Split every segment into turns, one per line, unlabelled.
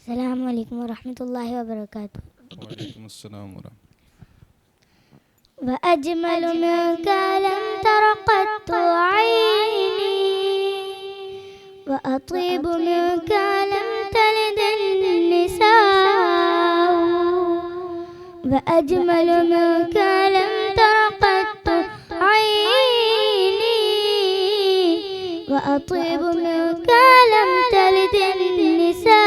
अस्सलामु अलैकुम वरहमतुल्लाहि वबरकातुहू।
वालेकुम अस्सलाम वरहमतुल्लाह।
وأجمل منك لم تر قط عيني وأطيب منك لم تلد النساء وأجمل منك لم تر قط عيني وأطيب منك لم تلد النساء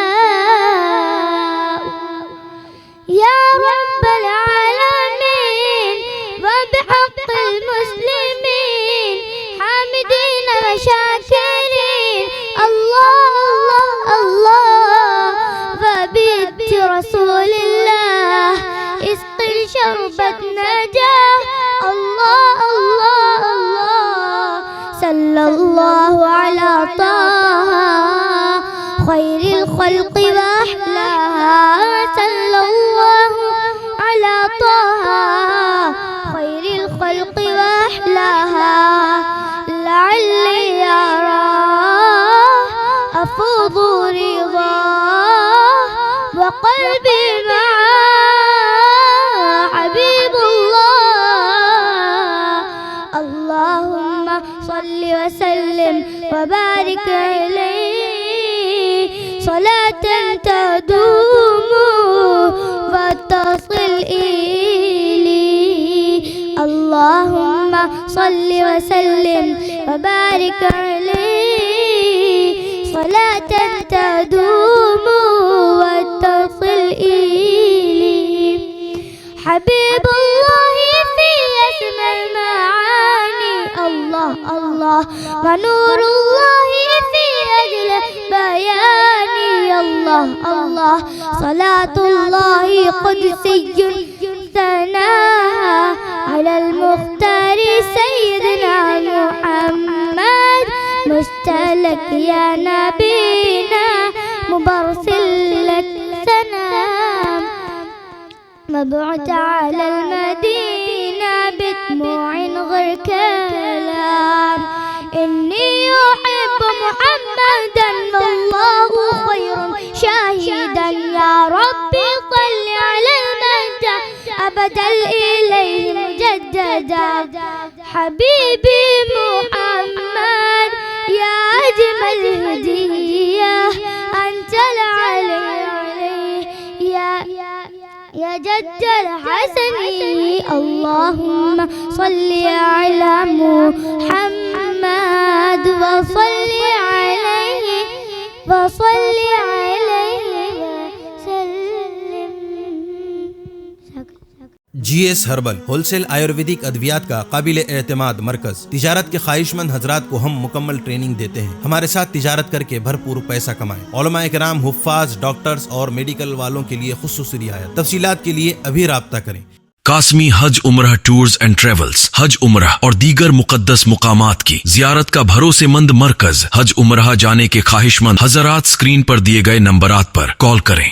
يا رب العالمين وبحق المسلمين حامدين وشاكرين الله الله وبيت رسول الله اسقي شربة نجاة الله الله الله صلى الله على طه خير الخلق وأحلاها صلى الله على طه خير الخلق وأحلاها لعلي أراه أفوض رضاه وقلبي معاه حبيب الله اللهم صل وسلم وبارك عليه صلاة تدوم وتصل إلي اللهم صل وسلم وبارك عليه صلاة تدوم وتصل إلي حبيب الله في أسمى المعاني الله الله ونور الله في أجل بياني الله الله صلاة الله قدسي ثناها على المختار سيدنا محمد مشتلك يا نبينا مبرسل لك سلام مبعوث على المدينة بدموع غير كلام إني أحب محمدا والله خير شاهدا يا ربي صل على المهدى أبدا إليه مجددا حبيبي محمد يا أجمل هدية أنت العلي يا جد الحسن اللهم صل على محمد وصل عليه وسلم
GS हर्बल होलसेल आयुर्वेदिक अद्वियात का काबिल एतमाद मरकज। तिजारत के ख्वाहिशमंद हजरात को हम मुकम्मल ट्रेनिंग देते हैं। हमारे साथ तिजारत करके भरपूर पैसा कमाएं। उलमा इकराम, हुफ्फाज, डॉक्टर्स और मेडिकल वालों के लिए खुसूसी रियायत। तफसीलात के लिए अभी राब्ता करें।
कासमी हज उम्रह टूर्स एंड ट्रेवल्स हज उम्रह और दीगर मुकद्दस मुकामात की जियारत का भरोसेमंद मरकज। हज उम्रह जाने के ख्वाहिशमंद हजरात स्क्रीन पर दिए गए नंबरात पर कॉल करें।